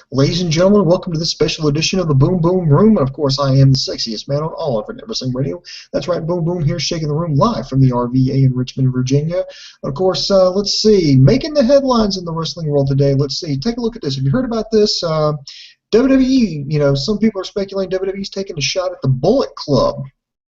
Ladies and gentlemen, welcome to this special edition of the Boom Boom Room. And of course, I am the sexiest man on all of Wrestling Radio. That's right, Boom Boom here, shaking the room live from the RVA in Richmond, Virginia. Of course, let's see, making the headlines in the wrestling world today. Let's see, take a look at this. Have you heard about this? WWE, some people are speculating WWE's taking a shot at the Bullet Club,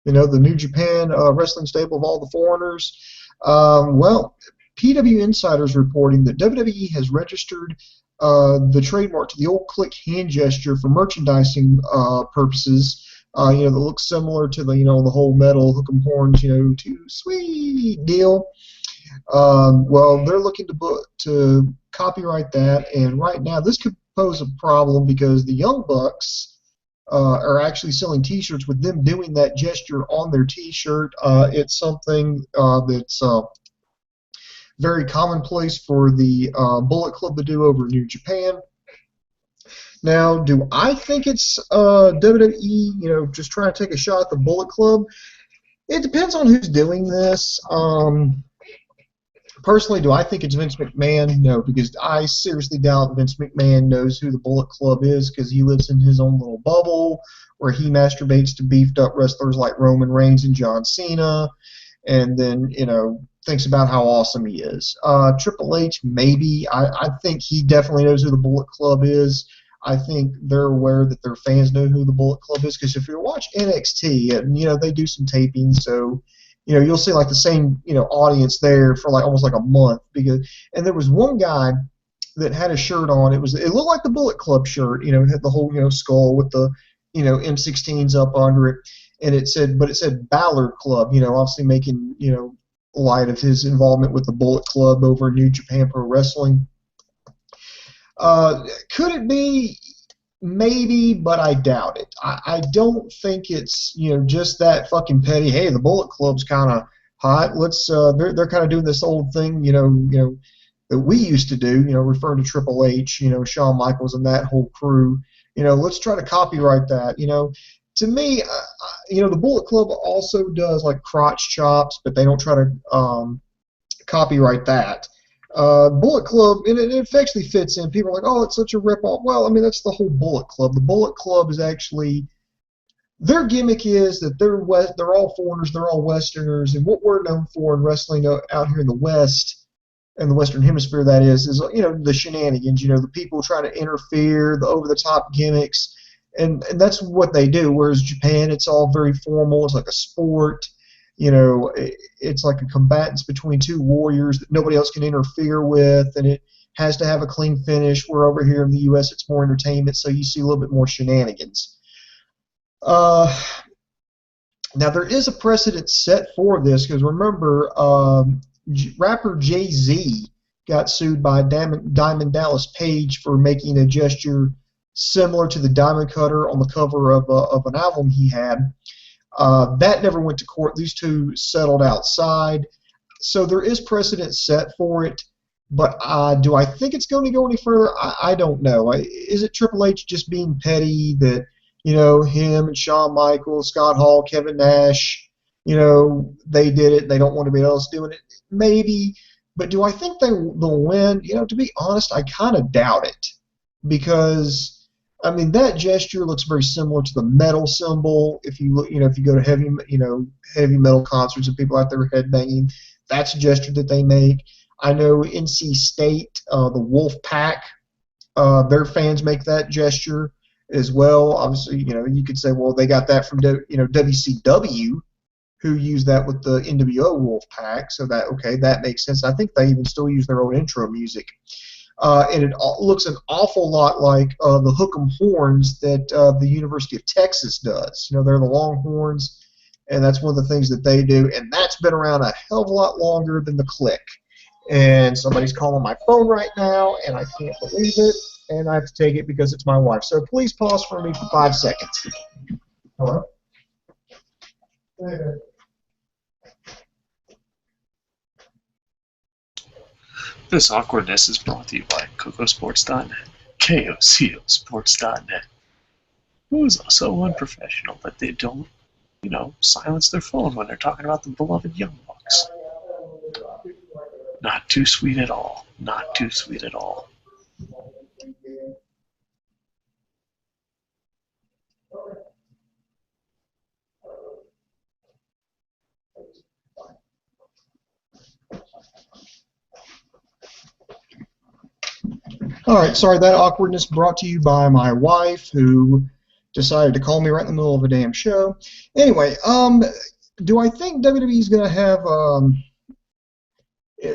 the New Japan wrestling stable of all the foreigners. Well, PW Insider's reporting that WWE has registered the trademark to the old click hand gesture for merchandising purposes, that looks similar to the whole metal hook 'em horns, too sweet deal. Well, they're looking to copyright that, and right now this could pose a problem because the Young Bucks are actually selling T-shirts with them doing that gesture on their T-shirt. It's something that's very commonplace for the Bullet Club to do over in New Japan. Now, do I think it's WWE, just trying to take a shot at the Bullet Club? It depends on who's doing this. Personally, do I think it's Vince McMahon? No, because I seriously doubt Vince McMahon knows who the Bullet Club is because he lives in his own little bubble where he masturbates to beefed up wrestlers like Roman Reigns and John Cena, and then, thinks about how awesome he is. Triple H, maybe. I think he definitely knows who the Bullet Club is. I think they're aware that their fans know who the Bullet Club is, because if you watch NXT, and, they do some taping, so, you'll see like the same, audience there for like almost like a month. And there was one guy that had a shirt on. It looked like the Bullet Club shirt, it had the whole, skull with the, M16s up under it. And it said Balor Club, obviously making, light of his involvement with the Bullet Club over New Japan Pro Wrestling. Could it be? Maybe, but I doubt it. I don't think it's just that fucking petty. Hey, the Bullet Club's kind of hot. Let's they're kind of doing this old thing that we used to do. Referring to Triple H, Shawn Michaels and that whole crew. Let's try to copyright that. To me, the Bullet Club also does like crotch chops, but they don't try to copyright that. Bullet Club, and it actually fits in. People are like, oh, it's such a ripoff. Well, I mean, that's the whole Bullet Club. The Bullet Club is actually, their gimmick is that they're all foreigners, they're all Westerners, and what we're known for in wrestling out here in the West, in the Western Hemisphere, that is the shenanigans, the people trying to interfere, the over-the-top gimmicks. And that's what they do. Whereas Japan, it's all very formal. It's like a sport. It's like a combatants between two warriors that nobody else can interfere with, and it has to have a clean finish. Where over here in the U.S., it's more entertainment, so you see a little bit more shenanigans. Now, there is a precedent set for this, because remember, rapper Jay-Z got sued by Diamond Dallas Page for making a gesture similar to the diamond cutter on the cover of an album he had. That never went to court. These two settled outside. So there is precedent set for it. But do I think it's going to go any further? I don't know. Is it Triple H just being petty that, him and Shawn Michaels, Scott Hall, Kevin Nash, they did it. They don't want anybody else doing it? Maybe. But do I think they'll win? To be honest, I kind of doubt it. Because that gesture looks very similar to the metal symbol. If you look, if you go to heavy metal concerts and people out there headbanging, that's a gesture that they make. I know NC State, the Wolf Pack, their fans make that gesture as well. Obviously, you could say, well, they got that from WCW, who used that with the NWO Wolf Pack. So that makes sense. I think they even still use their own intro music. And it looks an awful lot like the hook 'em horns that the University of Texas does. They're the Longhorns, and that's one of the things that they do. And that's been around a hell of a lot longer than the click. And somebody's calling my phone right now, and I can't believe it. And I have to take it because it's my wife. So please pause for me for 5 seconds. Hello? This awkwardness is brought to you by KocoSports.net, KocoSports.net, who is also unprofessional that they don't, silence their phone when they're talking about the beloved Young Bucks. Not too sweet at all. Not too sweet at all. All right, sorry, that awkwardness brought to you by my wife, who decided to call me right in the middle of a damn show. Anyway, do I think WWE is going to have?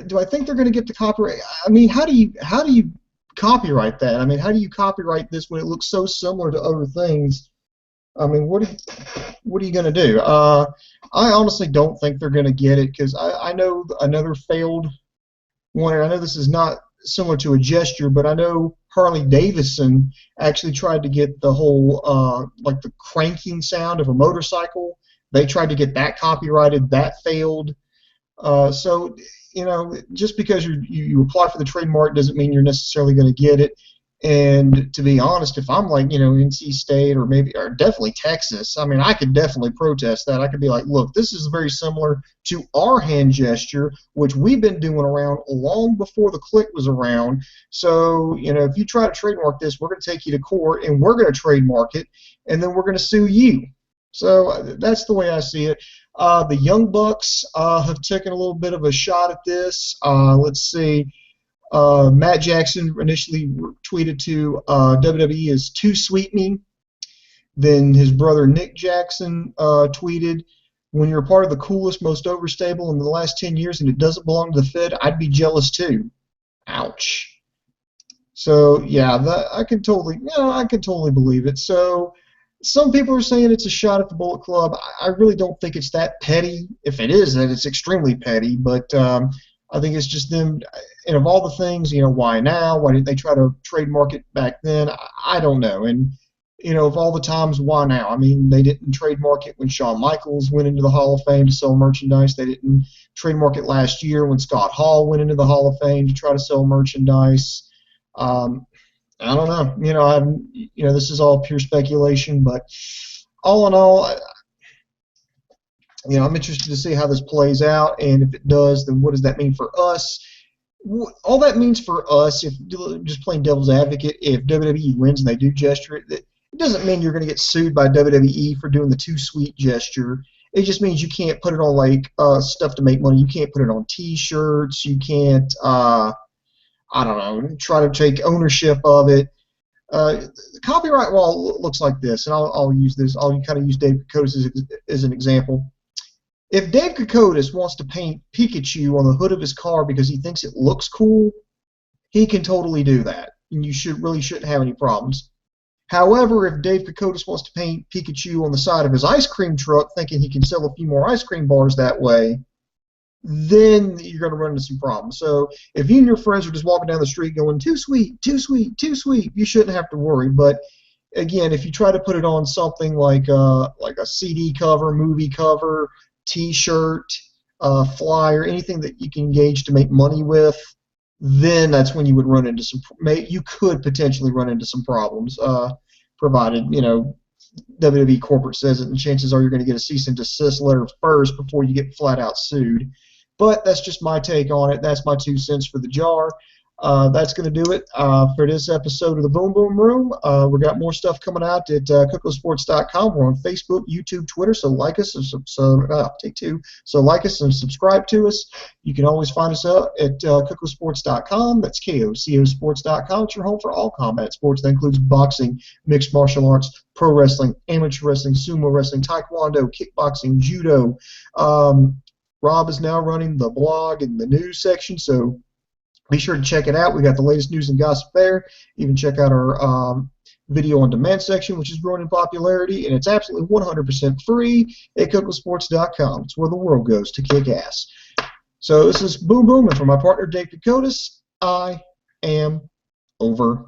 Do I think they're going to get the copyright? I mean, how do you copyright that? I mean, how do you copyright this when it looks so similar to other things? I mean, what are you going to do? I honestly don't think they're going to get it because I know another failed one. I know this is not similar to a gesture, but I know Harley Davidson actually tried to get the whole like the cranking sound of a motorcycle. They tried to get that copyrighted. That failed. So just because you apply for the trademark doesn't mean you're necessarily going to get it. And to be honest, if I'm like NC State or definitely Texas, I mean I could definitely protest that. I could be like, look, this is very similar to our hand gesture, which we've been doing around long before the click was around. So if you try to trademark this, we're going to take you to court and we're going to trademark it, and then we're going to sue you. So that's the way I see it. The Young Bucks have taken a little bit of a shot at this. Let's see. Matt Jackson initially tweeted to WWE as too sweetening. Then his brother Nick Jackson tweeted, when you're a part of the coolest, most overstable in the last 10 years and it doesn't belong to the Fed, I'd be jealous too. Ouch. So yeah, I can totally believe it. So some people are saying it's a shot at the Bullet Club. I really don't think it's that petty. If it is, then it's extremely petty. But I think it's just them. And of all the things, why now? Why didn't they try to trademark it back then? I don't know. And of all the times, why now? I mean, they didn't trademark it when Shawn Michaels went into the Hall of Fame to sell merchandise. They didn't trademark it last year when Scott Hall went into the Hall of Fame to try to sell merchandise. I don't know. This is all pure speculation, but all in all, I'm interested to see how this plays out, and if it does, then what does that mean for us? All that means for us, if just playing devil's advocate, if WWE wins and they do gesture it, it doesn't mean you're going to get sued by WWE for doing the too sweet gesture. It just means you can't put it on like stuff to make money. You can't put it on T-shirts. You can't, I don't know, try to take ownership of it. The copyright law looks like this, and I'll use this. I'll kind of use Dave Kokotis as an example. If Dave Kokotis wants to paint Pikachu on the hood of his car because he thinks it looks cool, he can totally do that, and you shouldn't have any problems. However, if Dave Kokotis wants to paint Pikachu on the side of his ice cream truck thinking he can sell a few more ice cream bars that way, then you're going to run into some problems. So if you and your friends are just walking down the street going, too sweet, too sweet, too sweet, you shouldn't have to worry. But again, if you try to put it on something like a CD cover, movie cover, T-shirt, flyer, anything that you can engage to make money with, then that's when you would run into you could potentially run into some problems, provided, WWE corporate says it, and chances are you're going to get a cease and desist letter first before you get flat out sued. But that's just my take on it. That's my 2 cents for the jar. That's going to do it for this episode of the Boom Boom Room. We got more stuff coming out at KocoSports.com. We're on Facebook, YouTube, Twitter. So like us and So like us and subscribe to us. You can always find us out at KocoSports.com. That's KoCoSports.com. It's your home for all combat sports. That includes boxing, mixed martial arts, pro wrestling, amateur wrestling, sumo wrestling, taekwondo, kickboxing, judo. Rob is now running the blog and the news section, so be sure to check it out. We got the latest news and gossip there. You can check out our video on demand section, which is growing in popularity, and it's absolutely 100% free at KocoSports.com. It's where the world goes to kick ass. So this is Boom Boom, and for my partner Dave Kokotis, I am over.